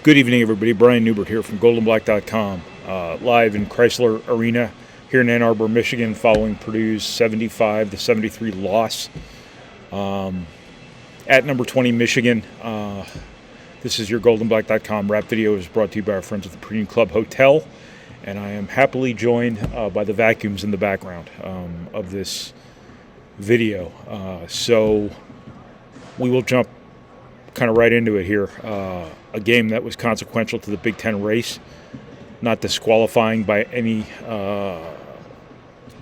Good evening, everybody. Brian Neubert here from goldenblack.com, live in Chrysler Arena here in Ann Arbor, Michigan, following Purdue's 75-73 loss at number 20 Michigan. This is your goldenblack.com rap video. Is brought to you by our friends at the Purdue Club Hotel, and I am happily joined by the vacuums in the background of this video. So we will jump kind of right into it here. A game that was consequential to the Big Ten race, not disqualifying by any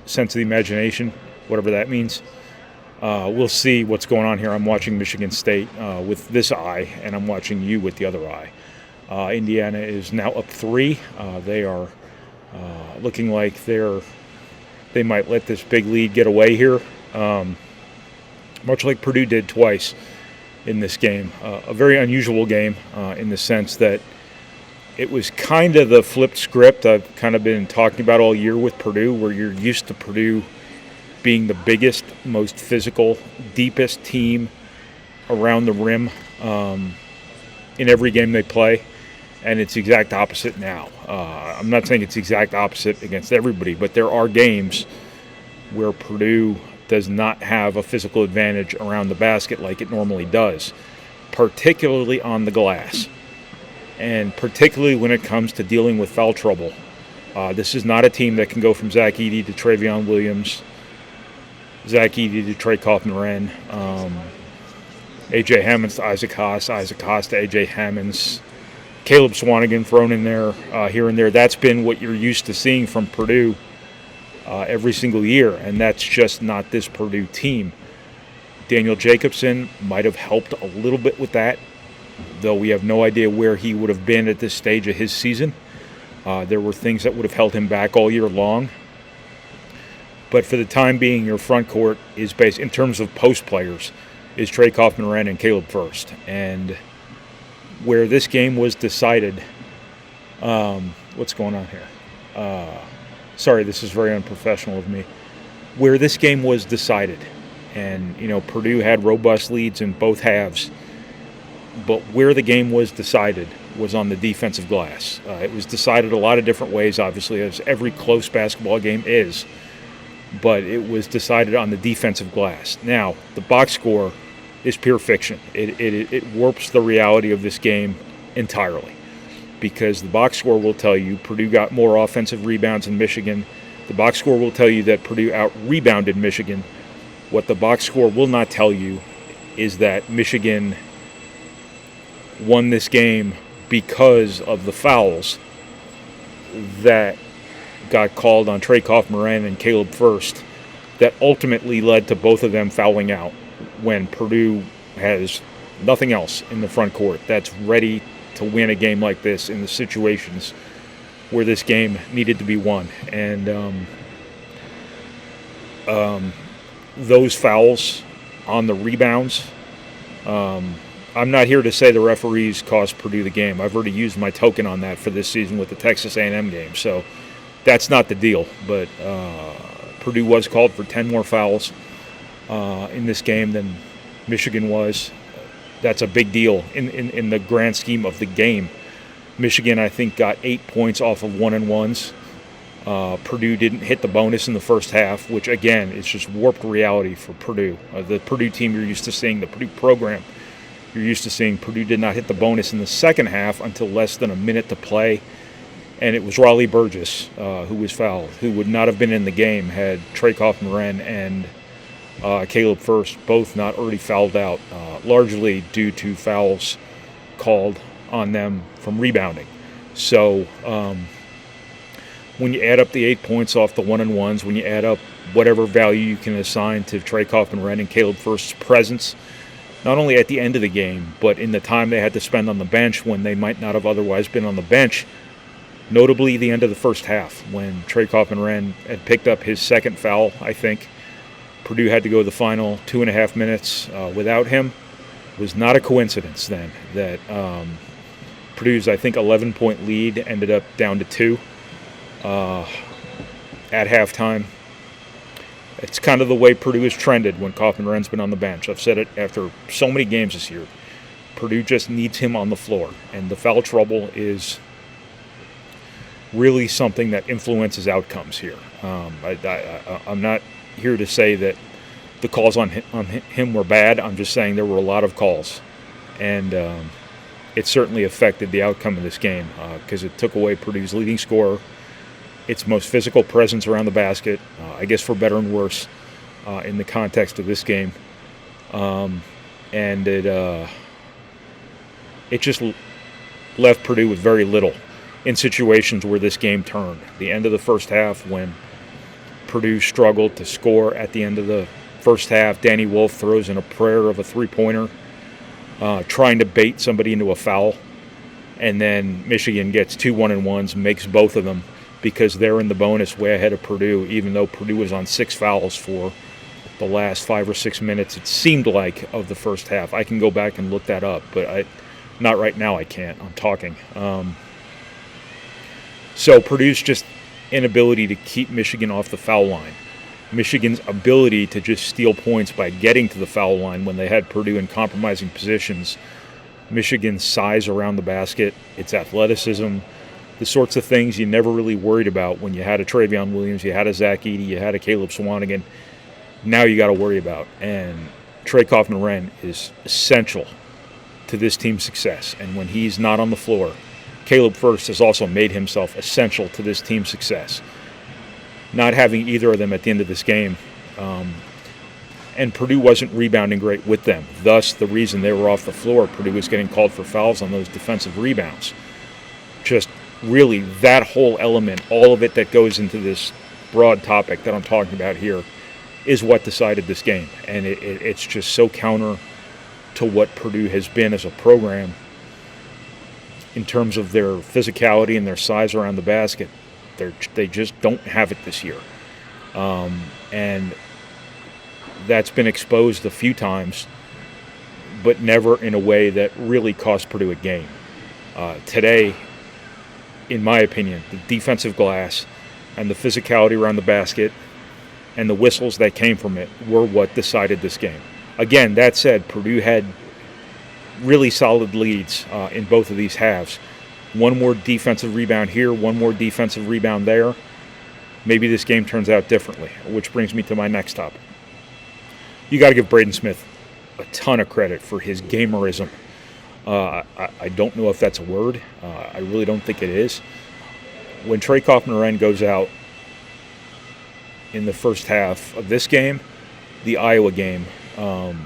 sense of the imagination, whatever that means. We'll see what's going on here. I'm watching Michigan State with this eye, and I'm watching you with the other eye. Indiana is now up 3. They are looking like they might let this big lead get away here, much like Purdue did twice in this game. A very unusual game in the sense that it was kind of the flipped script I've kind of been talking about all year with Purdue, where you're used to Purdue being the biggest, most physical, deepest team around the rim in every game they play, and it's exact opposite now. I'm not saying it's exact opposite against everybody, but there are games where Purdue does not have a physical advantage around the basket like it normally does, particularly on the glass, and particularly when it comes to dealing with foul trouble. This is not a team that can go from Ross-Ade to Travion Williams, Ross-Ade to Trey Kaufman-Renn, A.J. Hammonds to Isaac Haas, Isaac Haas to A.J. Hammonds, Caleb Swanigan thrown in there here and there. That's been what you're used to seeing from Purdue every single year, and that's just not this Purdue team. Daniel Jacobson might have helped a little bit with that, though we have no idea where he would have been at this stage of his season. There were things that would have held him back all year long. But for the time being, your front court is based, in terms of post players, is Trey Kaufman-Renn and Caleb Furst. And where this game was decided, what's going on here? Sorry, this is very unprofessional of me. Where this game was decided, and Purdue had robust leads in both halves, but where the game was decided was on the defensive glass. It was decided a lot of different ways, obviously, as every close basketball game is, but it was decided on the defensive glass. Now, the box score is pure fiction. It warps the reality of this game entirely, because the box score will tell you Purdue got more offensive rebounds than Michigan. The box score will tell you that Purdue out-rebounded Michigan. What the box score will not tell you is that Michigan won this game because of the fouls that got called on Trey Kaufman-Renn and Caleb Furst that ultimately led to both of them fouling out when Purdue has nothing else in the front court that's ready to win a game like this in the situations where this game needed to be won. And those fouls on the rebounds, I'm not here to say the referees cost Purdue the game. I've already used my token on that for this season with the Texas A&M game, so that's not the deal. But Purdue was called for 10 more fouls in this game than Michigan was. That's a big deal in the grand scheme of the game. Michigan, I think, got 8 points off of 1-and-1s. Purdue didn't hit the bonus in the first half, which, again, is just warped reality for Purdue. The Purdue team you're used to seeing, the Purdue program you're used to seeing, Purdue did not hit the bonus in the second half until less than a minute to play. And it was Raleigh Burgess who was fouled, who would not have been in the game had Trey Kaufman-Renn and Caleb Furst both not already fouled out, largely due to fouls called on them from rebounding. So when you add up the 8 points off the 1-and-1s, when you add up whatever value you can assign to Trey Kaufman-Renn and Caleb Furst's presence, not only at the end of the game, but in the time they had to spend on the bench when they might not have otherwise been on the bench, notably the end of the first half when Trey Kaufman-Renn had picked up his second foul, I think. Purdue had to go the final 2.5 minutes without him. It was not a coincidence then that Purdue's, I think, 11-point lead ended up down to 2 at halftime. It's kind of the way Purdue has trended when Kaufman-Renn's been on the bench. I've said it after so many games this year. Purdue just needs him on the floor, and the foul trouble is really something that influences outcomes here. I'm not here to say that the calls on him were bad. I'm just saying there were a lot of calls, and it certainly affected the outcome of this game because it took away Purdue's leading scorer, its most physical presence around the basket, I guess for better and worse in the context of this game. And it just left Purdue with very little in situations where this game turned. The end of the first half, when Purdue struggled to score at the end of the first half, Danny Wolf throws in a prayer of a three-pointer, trying to bait somebody into a foul, and then Michigan gets 2 1-and-1s, makes both of them because they're in the bonus way ahead of Purdue, even though Purdue was on 6 fouls for the last 5 or 6 minutes, it seemed like, of the first half. I can go back and look that up, but not right now. I can't. I'm talking. So Purdue's just inability to keep Michigan off the foul line. Michigan's ability to just steal points by getting to the foul line when they had Purdue in compromising positions. Michigan's size around the basket, its athleticism, the sorts of things you never really worried about when you had a Travion Williams, you had a Zach Edey, you had a Caleb Swanigan. Now you got to worry about. And Trey Kaufman-Renn is essential to this team's success. And when he's not on the floor, Caleb Furst has also made himself essential to this team's success. Not having either of them at the end of this game, and Purdue wasn't rebounding great with them. Thus, the reason they were off the floor, Purdue was getting called for fouls on those defensive rebounds. Just really that whole element, all of it that goes into this broad topic that I'm talking about here, is what decided this game. And it's just so counter to what Purdue has been as a program in terms of their physicality and their size around the basket. They just don't have it this year. And that's been exposed a few times, but never in a way that really cost Purdue a game. Today, in my opinion, the defensive glass and the physicality around the basket and the whistles that came from it were what decided this game. Again, that said, Purdue had really solid leads in both of these halves. One more defensive rebound here, one more defensive rebound there. Maybe this game turns out differently, which brings me to my next topic. You got to give Braden Smith a ton of credit for his gamerism. I don't know if that's a word. I really don't think it is. When Trey Kaufman-Renn goes out in the first half of this game, the Iowa game,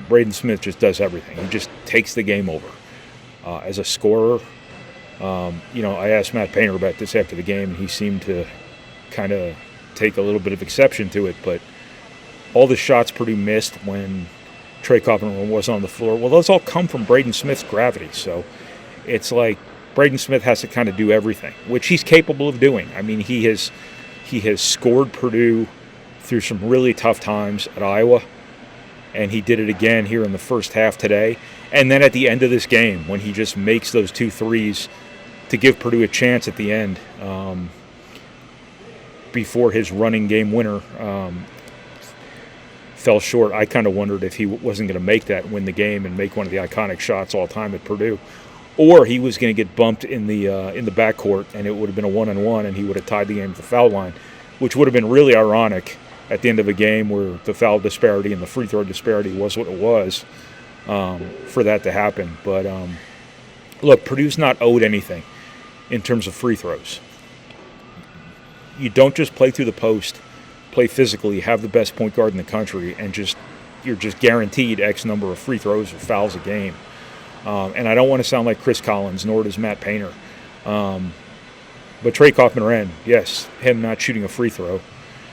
Braden Smith just does everything. He just takes the game over. As a scorer, I asked Matt Painter about this after the game, and he seemed to kind of take a little bit of exception to it, but all the shots Purdue missed when Trey Kaufman was on the floor, well, those all come from Braden Smith's gravity. So it's like Braden Smith has to kind of do everything, which he's capable of doing. I mean, he has scored Purdue through some really tough times at Iowa, and he did it again here in the first half today. And then at the end of this game, when he just makes those 2 threes to give Purdue a chance at the end before his running game winner fell short. I kind of wondered if he wasn't going to make that, win the game, and make one of the iconic shots all time at Purdue, or he was going to get bumped in the backcourt, and it would have been a 1-on-1, and he would have tied the game at the foul line, which would have been really ironic at the end of a game where the foul disparity and the free throw disparity was what it was for that to happen. But look, Purdue's not owed anything in terms of free throws. You don't just play through the post, play physically, have the best point guard in the country, and you're just guaranteed X number of free throws or fouls a game. And I don't want to sound like Chris Collins, nor does Matt Painter. But Trey Kaufman-Renn, yes, him not shooting a free throw.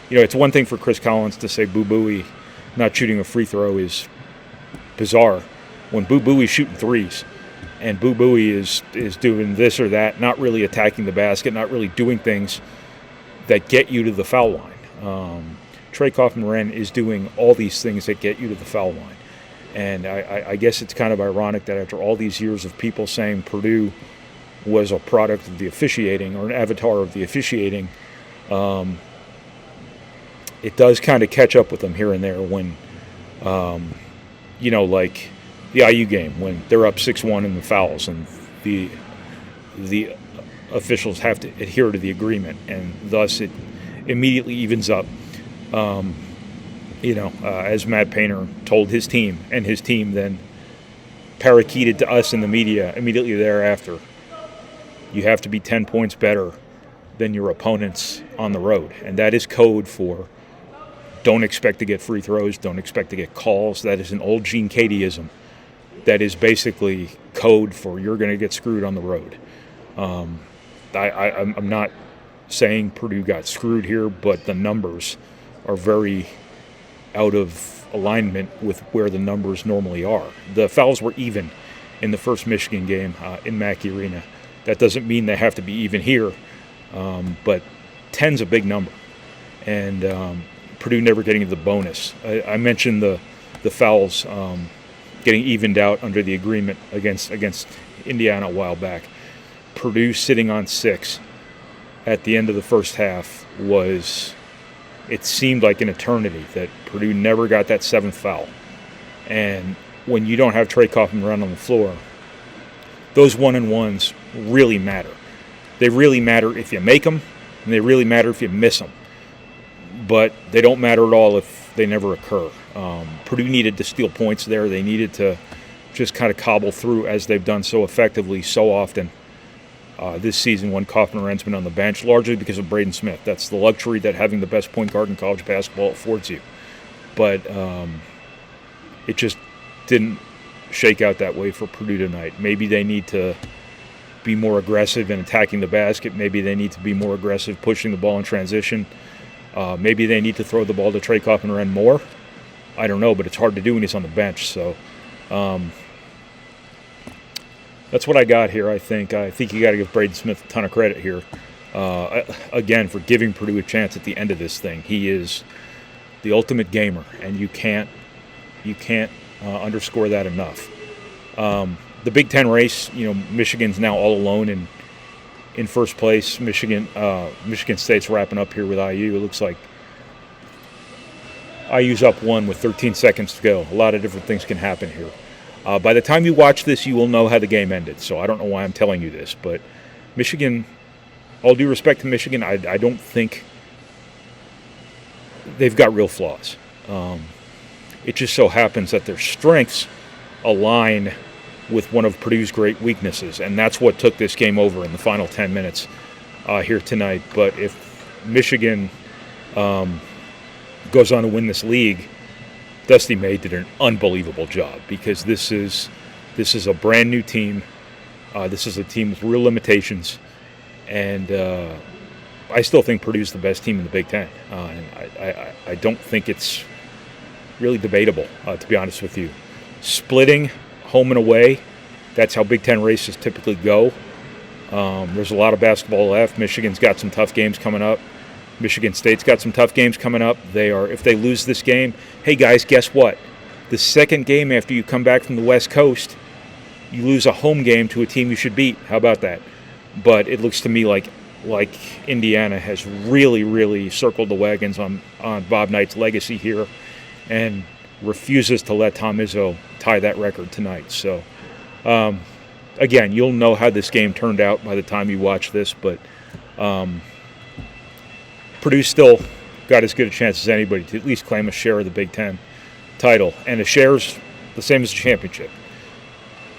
It's one thing for Chris Collins to say Boo Buie not shooting a free throw is bizarre. When Boo Buie's shooting threes, and Boo Buie is doing this or that, not really attacking the basket, not really doing things that get you to the foul line. Trey Kaufman-Renn is doing all these things that get you to the foul line. And I guess it's kind of ironic that after all these years of people saying Purdue was a product of the officiating or an avatar of the officiating, it does kind of catch up with them here and there when, like the IU game when they're up 6-1 in the fouls, and the officials have to adhere to the agreement, and thus it immediately evens up. As Matt Painter told his team, and his team then parakeeted to us in the media immediately thereafter, you have to be 10 points better than your opponents on the road. And that is code for don't expect to get free throws, don't expect to get calls. That is an old Gene Cadeism. That is basically code for you're going to get screwed on the road. I'm not saying Purdue got screwed here, but the numbers are very out of alignment with where the numbers normally are. The fouls were even in the first Michigan game in Mackey Arena. That doesn't mean they have to be even here, but 10's a big number, and Purdue never getting the bonus. I mentioned the fouls getting evened out under the agreement against Indiana a while back. Purdue sitting on 6 at the end of the first half it seemed like an eternity that Purdue never got that 7th foul. And when you don't have Trey Kaufman run on the floor, those 1-and-1s really matter. They really matter if you make them, and they really matter if you miss them. But they don't matter at all if they never occur. Purdue needed to steal points there. They needed to just kind of cobble through, as they've done so effectively so often this season when Kaufman or Ensman on the bench, largely because of Braden Smith. That's the luxury that having the best point guard in college basketball affords you. But it just didn't shake out that way for Purdue tonight. Maybe they need to be more aggressive in attacking the basket. Maybe they need to be more aggressive pushing the ball in transition. Maybe they need to throw the ball to Trey Kaufman or more. I don't know, but it's hard to do when he's on the bench. So that's what I got here, I think. I think you got to give Braden Smith a ton of credit here, again, for giving Purdue a chance at the end of this thing. He is the ultimate gamer, and you can't underscore that enough. The Big Ten race, Michigan's now all alone in first place. Michigan State's wrapping up here with IU. It looks like IU's up 1 with 13 seconds to go. A lot of different things can happen here. By the time you watch this, you will know how the game ended. So I don't know why I'm telling you this, but Michigan, all due respect to Michigan, I don't think they've got real flaws. It just so happens that their strengths align with one of Purdue's great weaknesses, and that's what took this game over in the final 10 minutes here tonight. But if Michigan goes on to win this league, Dusty May did an unbelievable job, because this is a brand new team. This is a team with real limitations, and I still think Purdue's the best team in the Big Ten. And I don't think it's really debatable, to be honest with you. Splitting home and away, that's how Big Ten races typically go. There's a lot of basketball left. Michigan's got some tough games coming up. Michigan State's got some tough games coming up. If they lose this game, hey guys, guess what? The second game after you come back from the West Coast, you lose a home game to a team you should beat. How about that? But it looks to me like Indiana has really, really circled the wagons on Bob Knight's legacy here, and refuses to let Tom Izzo tie that record tonight. So, again, you'll know how this game turned out by the time you watch this, but Purdue still got as good a chance as anybody to at least claim a share of the Big Ten title. And a share's the same as a championship.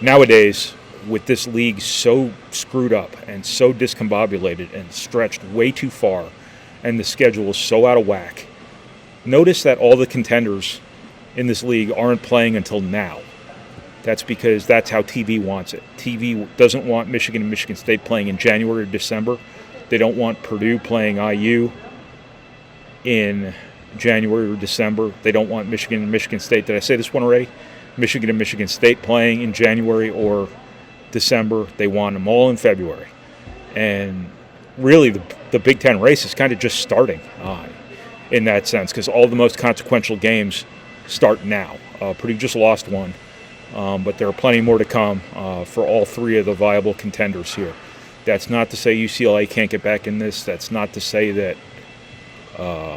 Nowadays, with this league so screwed up and so discombobulated and stretched way too far, and the schedule is so out of whack, notice that all the contenders in this league aren't playing until now. That's because that's how TV wants it. TV doesn't want Michigan and Michigan State playing in January or December. They don't want Purdue playing IU in January or December. They don't want Michigan and Michigan State. Did I say this one already? Michigan and Michigan State playing in January or December. They want them all in February. And really the Big Ten race is kind of just starting in that sense, because all the most consequential games start now. Purdue just lost one, but there are plenty more to come for all three of the viable contenders here. That's not to say UCLA can't get back in this. That's not to say that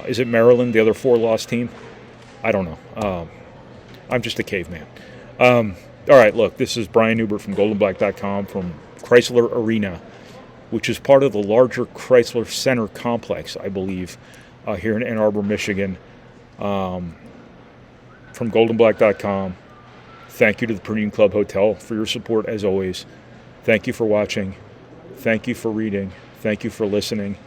is it Maryland, the other 4-loss team? I don't know. I'm just a caveman. All right, look, this is Brian Neubert from goldenblack.com from Chrysler Arena, which is part of the larger Chrysler Center complex, I believe, here in Ann Arbor, Michigan. From goldenblack.com. Thank you to the Purdue Club Hotel for your support, as always. Thank you for watching. Thank you for reading. Thank you for listening.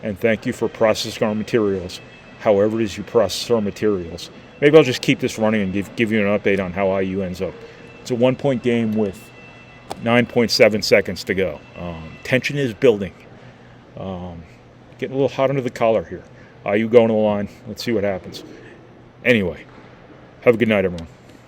And thank you for processing our materials, however it is you process our materials. Maybe I'll just keep this running and give you an update on how IU ends up. It's a 1-point game with 9.7 seconds to go. Tension is building. Getting a little hot under the collar here. IU going to the line. Let's see what happens. Anyway, have a good night, everyone.